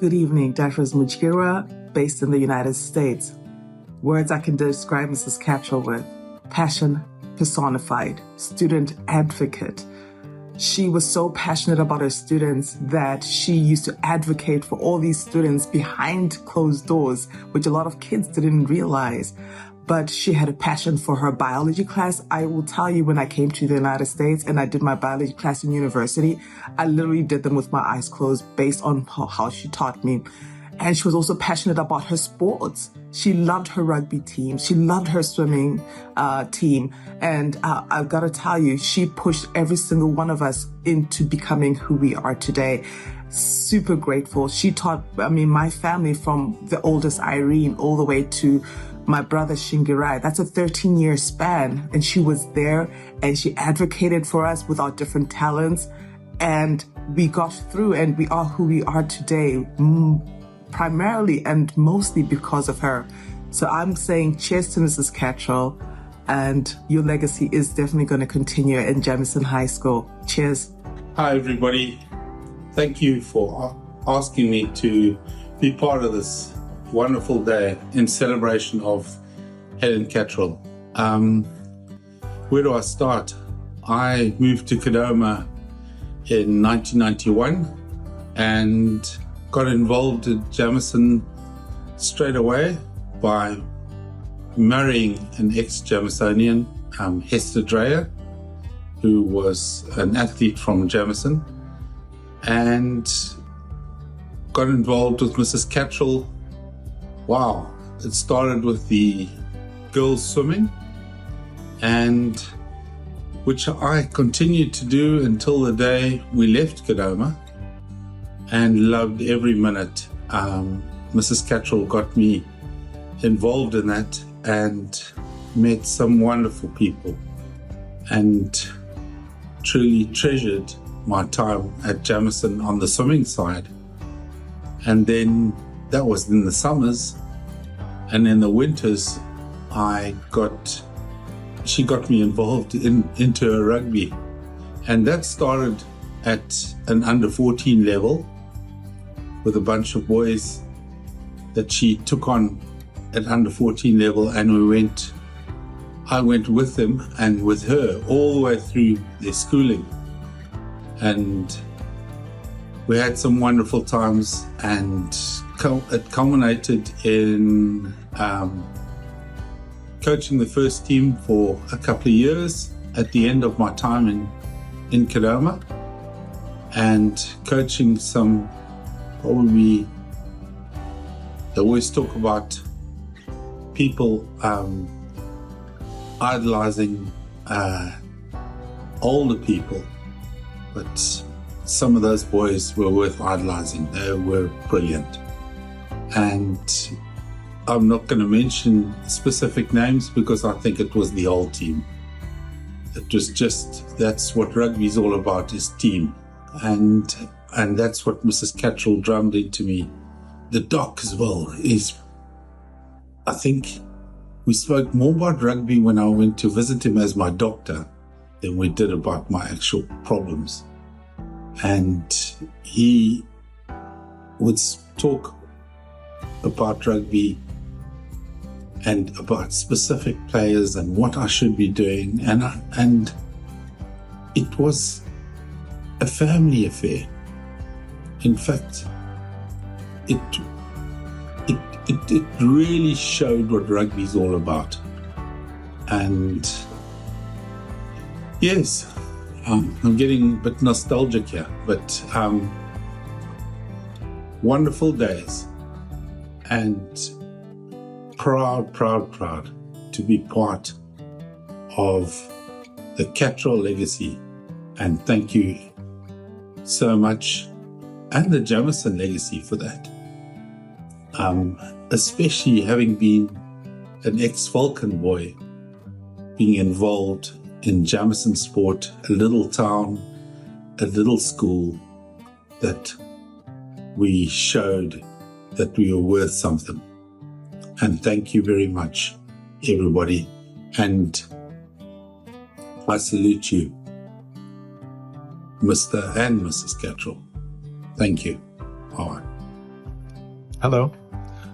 Good evening, Dr. Mujira, based in the United States. Words I can describe Mrs. Catterall with: passion personified, student advocate. She was so passionate about her students that she used to advocate for all these students behind closed doors, which a lot of kids didn't realize. But she had a passion for her biology class. I will tell you, when I came to the United States and I did my biology class in university, I literally did them with my eyes closed based on how she taught me. And she was also passionate about her sports. She loved her rugby team. She loved her swimming team. And I've got to tell you, she pushed every single one of us into becoming who we are today. Super grateful. She taught, my family, from the oldest Irene all the way to my brother Shingirai. That's a 13-year span. And she was there and she advocated for us with our different talents. And we got through and we are who we are today, primarily and mostly because of her. So I'm saying cheers to Mrs. Catterall, and your legacy is definitely going to continue in Jameson High School. Cheers. Hi, everybody. Thank you for asking me to be part of this wonderful day in celebration of Helen Catterall. Where do I start? I moved to Kadoma in 1991 and got involved at Jameson straight away by marrying an ex-Jamesonian, Hester Dreyer, who was an athlete from Jameson, and got involved with Mrs. Catterall. Wow, it started with the girls swimming, and which I continued to do until the day we left Kadoma, and loved every minute. Mrs. Catterall got me involved in that and met some wonderful people, and truly treasured my time at Jameson on the swimming side. And then that was in the summers, and in the winters she got me involved into her rugby, and that started at an under 14 level with a bunch of boys that she took on at under 14 level, and I went with them and with her all the way through their schooling, and we had some wonderful times, and it culminated in coaching the first team for a couple of years at the end of my time in Kadoma, and coaching some, probably, they always talk about people idolizing older people, but some of those boys were worth idolizing. They were brilliant. And I'm not going to mention specific names because I think it was the whole team. It was just, that's what rugby is all about, is team. And that's what Mrs. Catterall drummed into me. The doc as well is, I think we spoke more about rugby when I went to visit him as my doctor than we did about my actual problems. And he would talk about rugby and about specific players and what I should be doing. And it was a family affair. In fact, it really showed what rugby is all about. And yes, I'm getting a bit nostalgic here, but wonderful days, and proud to be part of the Catterall legacy. And thank you so much, and the Jameson legacy for that. Especially having been an ex-Falcon boy, being involved in Jameson sport, a little town, a little school, that we showed that we were worth something. And thank you very much, everybody. And I salute you, Mr. and Mrs. Catterall. Thank you. All right. Hello,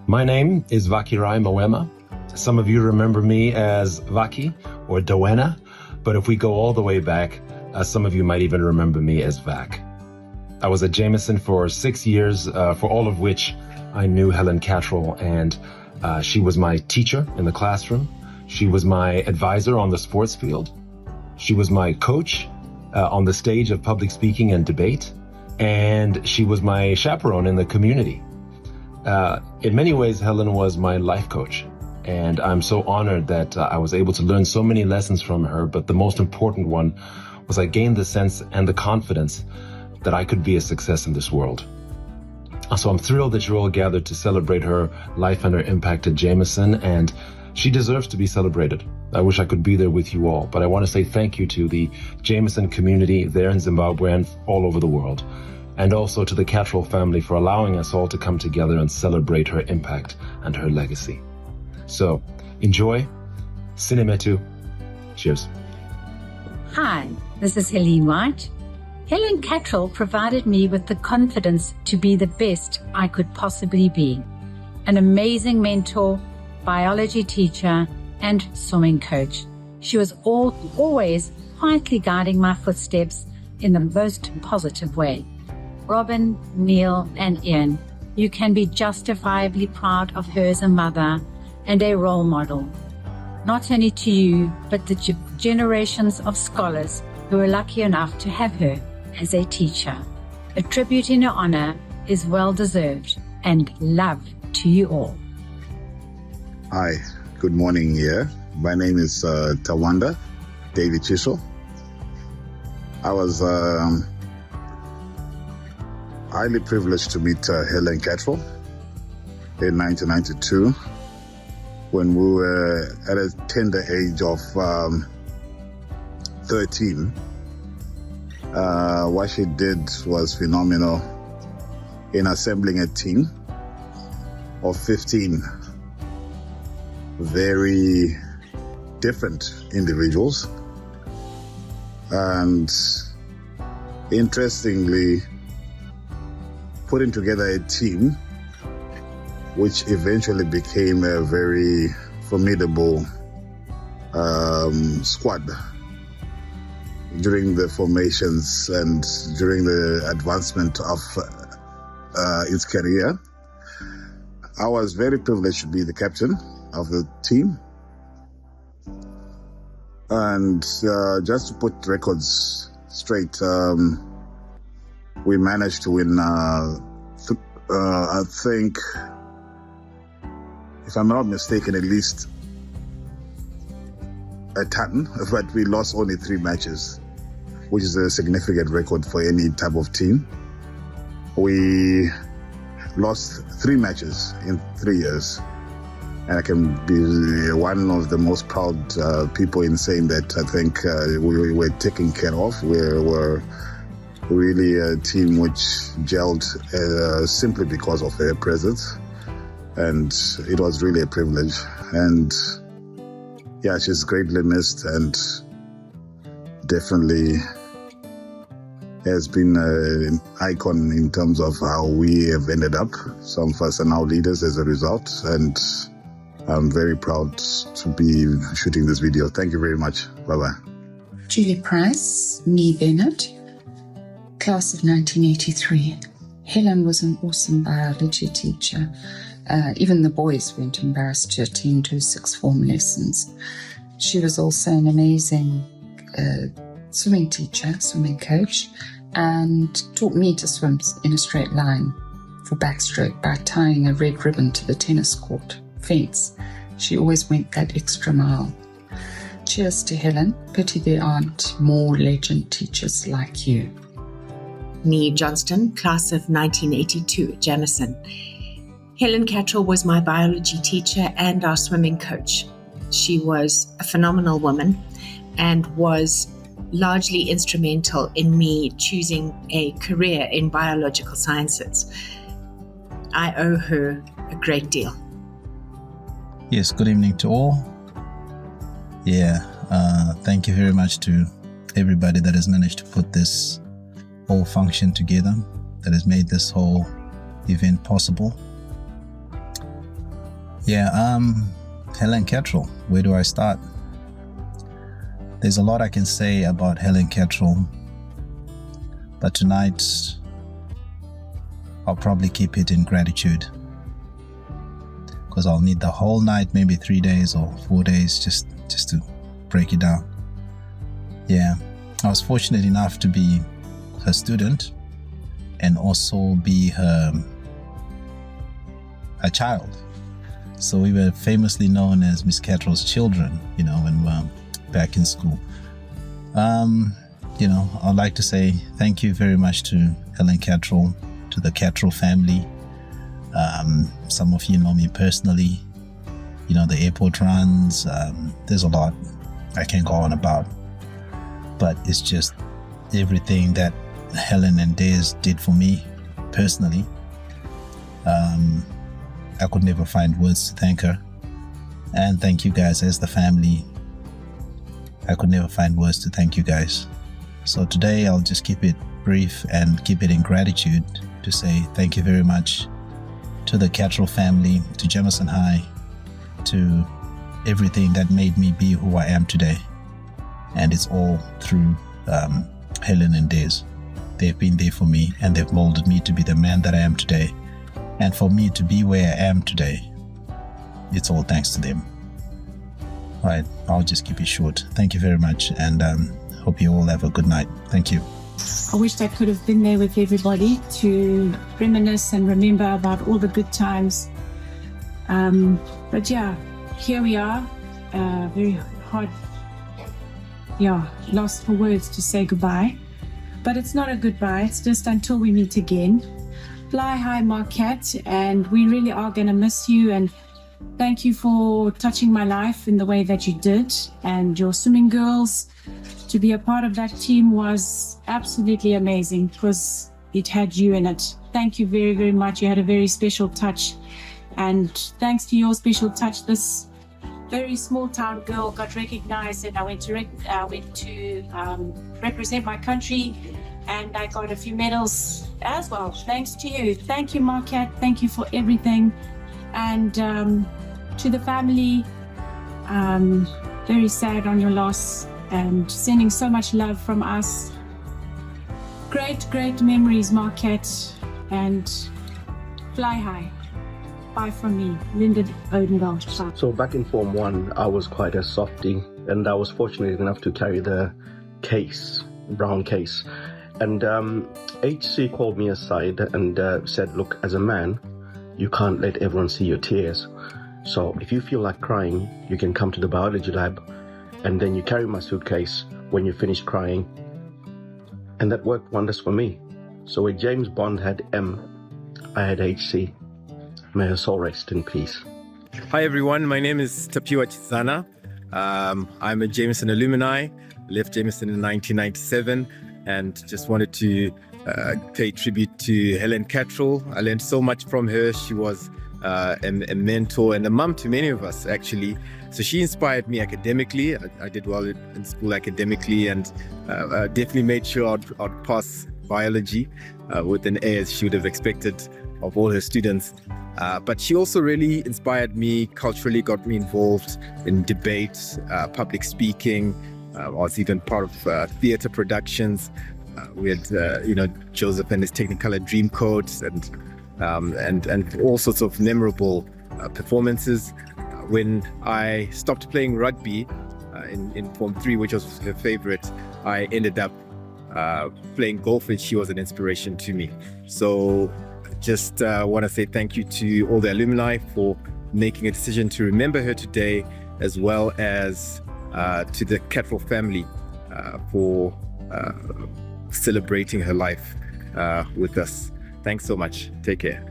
my name is Vakirai Moema. Some of you remember me as Vaki or Dowena, but if we go all the way back, some of you might even remember me as Vac. I was at Jameson for 6 years, for all of which I knew Helen Catterall, and she was my teacher in the classroom. She was my advisor on the sports field. She was my coach on the stage of public speaking and debate, and she was my chaperone in the community. In many ways, Helen was my life coach, and I'm so honored that I was able to learn so many lessons from her, but the most important one was I gained the sense and the confidence that I could be a success in this world. So I'm thrilled that you're all gathered to celebrate her life and her impact at Jameson, and she deserves to be celebrated. I wish I could be there with you all, but I want to say thank you to the Jameson community there in Zimbabwe and all over the world, and also to the Catterall family for allowing us all to come together and celebrate her impact and her legacy. So, enjoy. Sinemetu. Cheers. Hi, this is Helene White. Helen Catterall provided me with the confidence to be the best I could possibly be. An amazing mentor, biology teacher, and swimming coach. She was always quietly guiding my footsteps in the most positive way. Robin, Neil, and Ian, you can be justifiably proud of her as a mother and a role model. Not only to you, but the generations of scholars who were lucky enough to have her as a teacher. A tribute in her honor is well deserved, and love to you all. Hi, good morning here. My name is Tawanda David Chisel. I was highly privileged to meet Helen Catterall in 1992 when we were at a tender age of 13. What she did was phenomenal in assembling a team of 15 very different individuals, and interestingly putting together a team which eventually became a very formidable squad during the formations and during the advancement of its career. I was very privileged to be the captain of the team, and just to put records straight, we managed to win I think, if I'm not mistaken, at least a ton, but we lost only 3 matches, which is a significant record for any type of team. We lost 3 matches in 3 years, and I can be one of the most proud people in saying that I think we were taken care of. We were really a team which gelled simply because of her presence, and it was really a privilege. And yeah, she's greatly missed and definitely has been an icon in terms of how we have ended up. Some of us are now leaders as a result, and I'm very proud to be shooting this video. Thank you very much. Bye-bye. Julie Price, Nee Bennett, class of 1983. Helen was an awesome biology teacher. Even the boys weren't embarrassed to attend her 6th form lessons. She was also an amazing swimming teacher, swimming coach, and taught me to swim in a straight line for backstroke by tying a red ribbon to the tennis court fence. She always went that extra mile. Cheers to Helen. Pity there aren't more legend teachers like you. Nee Johnston, class of 1982 at Jameson. Helen Catterall was my biology teacher and our swimming coach. She was a phenomenal woman and was largely instrumental in me choosing a career in biological sciences. I owe her a great deal. Yes, good evening to all. Thank you very much to everybody that has managed to put this whole function together, that has made this whole event possible. Helen Catterall, where do I start? There's a lot I can say about Helen Catterall, but tonight I'll probably keep it in gratitude, because I'll need the whole night, maybe 3 days or 4 days, just to break it down. I was fortunate enough to be her student and also be her child. So we were famously known as Miss Catterall's children, when we were back in school. I'd like to say thank you very much to Helen Catterall, to the Catterall family. Some of you know me personally, the airport runs. There's a lot I can go on about, but it's just everything that Helen and Des did for me personally. I could never find words to thank her, and thank you guys as the family. I could never find words to thank you guys. So today I'll just keep it brief and keep it in gratitude to say thank you very much to the Catterall family, to Jameson High, to everything that made me be who I am today. And it's all through Helen and Des. They've been there for me, and they've molded me to be the man that I am today. And for me to be where I am today, it's all thanks to them. All right, I'll just keep it short. Thank you very much, and hope you all have a good night. Thank you. I wish I could have been there with everybody to reminisce and remember about all the good times. But yeah, here we are. Very hard, lost for words to say goodbye. But it's not a goodbye, it's just until we meet again. Fly high, Marquette, and we really are going to miss you. And thank you for touching my life in the way that you did. And your swimming girls, to be a part of that team was absolutely amazing because it had you in it. Thank you very, very much. You had a very special touch. And thanks to your special touch, this very small town girl got recognized, and I went to represent my country, and I got a few medals as well. Thanks to you. Thank you, Marquette. Thank you for everything. And to the family, very sad on your loss, and sending so much love from us. Great memories, Marquette, and fly high. Bye from me, Linda Odendahl. So back in Form 1, I was quite a softie, and I was fortunate enough to carry the brown case. And HC called me aside and said, look, as a man, you can't let everyone see your tears. So if you feel like crying, you can come to the biology lab, and then you carry my suitcase when you finish crying. And that worked wonders for me. So where James Bond had M, I had HC. May her soul rest in peace. Hi everyone, my name is Tapiwa Chizana. I'm a Jameson alumni, left Jameson in 1997, and just wanted to pay tribute to Helen Catterall. I learned so much from her. She was a mentor and a mum to many of us, actually. So she inspired me academically. I did well in school academically, and definitely made sure I'd pass biology with an A, as she would have expected of all her students. But she also really inspired me culturally, got me involved in debate, public speaking. I was even part of theatre productions. We had, Joseph and his Technicolor Dreamcoats and all sorts of memorable performances. When I stopped playing rugby in Form 3, which was her favorite, I ended up playing golf, and she was an inspiration to me. So just want to say thank you to all the alumni for making a decision to remember her today, as well as to the Catterall family for celebrating her life with us. Thanks so much. Take care.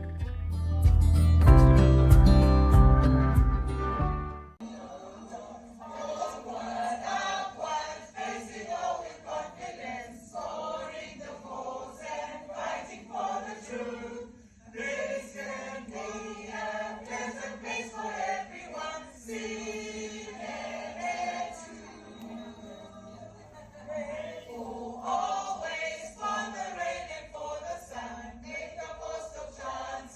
Always for the rain and for the sun, make the most of chance.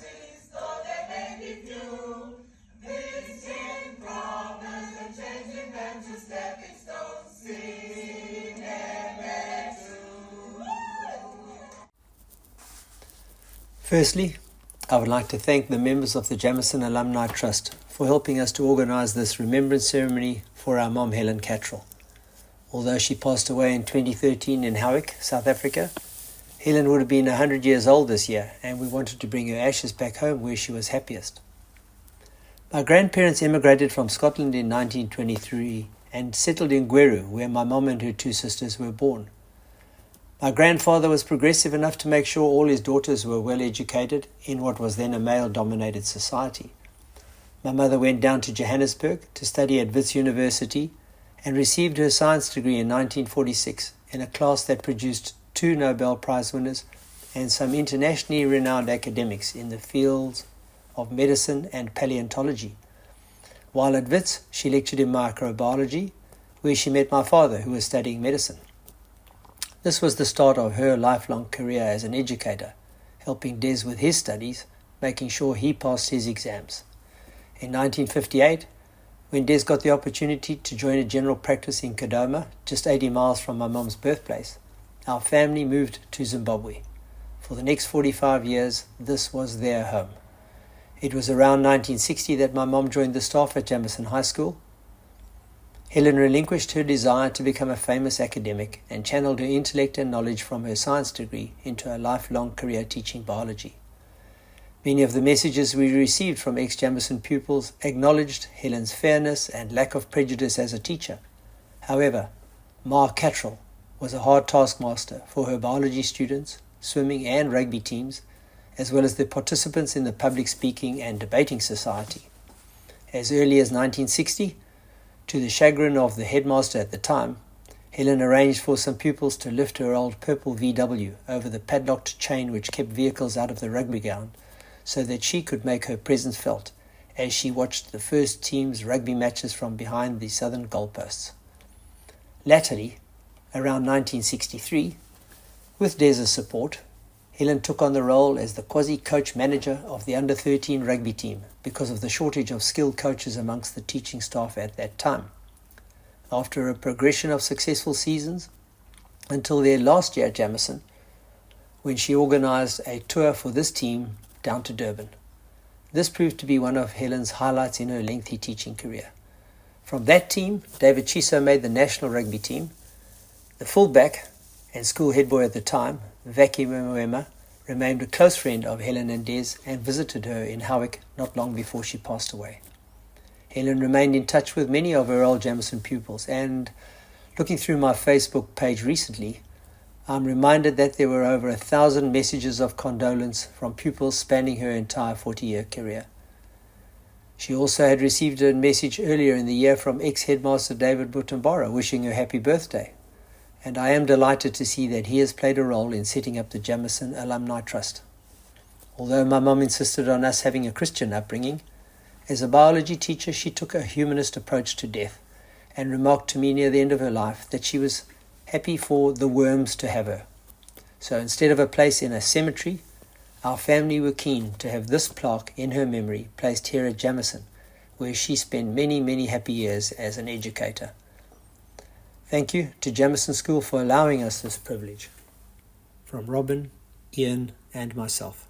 Firstly, I would like to thank the members of the Jameson Alumni Trust for helping us to organise this remembrance ceremony for our mom, Helen Catterall. Although she passed away in 2013 in Howick, South Africa, Helen would have been 100 years old this year, and we wanted to bring her ashes back home where she was happiest. My grandparents emigrated from Scotland in 1923 and settled in Gweru, where my mom and her 2 sisters were born. My grandfather was progressive enough to make sure all his daughters were well educated in what was then a male-dominated society. My mother went down to Johannesburg to study at Wits University and received her science degree in 1946 in a class that produced 2 Nobel Prize winners and some internationally renowned academics in the fields of medicine and paleontology. While at Wits, she lectured in microbiology, where she met my father, who was studying medicine. This was the start of her lifelong career as an educator, helping Des with his studies, making sure he passed his exams. In 1958, when Des got the opportunity to join a general practice in Kadoma, just 80 miles from my mum's birthplace, our family moved to Zimbabwe. For the next 45 years, this was their home. It was around 1960 that my mom joined the staff at Jameson High School. Helen relinquished her desire to become a famous academic and channeled her intellect and knowledge from her science degree into a lifelong career teaching biology. Many of the messages we received from ex-Jameson pupils acknowledged Helen's fairness and lack of prejudice as a teacher. However, Ma Catterall was a hard taskmaster for her biology students, swimming and rugby teams, as well as the participants in the public speaking and debating society. As early as 1960, to the chagrin of the headmaster at the time, Helen arranged for some pupils to lift her old purple VW over the padlocked chain which kept vehicles out of the rugby ground, so that she could make her presence felt as she watched the first team's rugby matches from behind the southern goalposts. Latterly, around 1963, with Des's support, Helen took on the role as the quasi-coach manager of the under-13 rugby team because of the shortage of skilled coaches amongst the teaching staff at that time. After a progression of successful seasons, until their last year at Jameson, when she organised a tour for this team down to Durban. This proved to be one of Helen's highlights in her lengthy teaching career. From that team, David Chiso made the national rugby team. The fullback and school head boy at the time, Vaki Mwema, remained a close friend of Helen and Des and visited her in Howick not long before she passed away. Helen remained in touch with many of her old Jameson pupils, and looking through my Facebook page recently, I'm reminded that there were over 1,000 messages of condolence from pupils spanning her entire 40-year career. She also had received a message earlier in the year from ex-headmaster David Butambara wishing her happy birthday, and I am delighted to see that he has played a role in setting up the Jameson Alumni Trust. Although my mum insisted on us having a Christian upbringing, as a biology teacher she took a humanist approach to death and remarked to me near the end of her life that she was happy for the worms to have her. So instead of a place in a cemetery, our family were keen to have this plaque in her memory placed here at Jameson, where she spent many, many happy years as an educator. Thank you to Jameson School for allowing us this privilege. From Robin, Ian, and myself.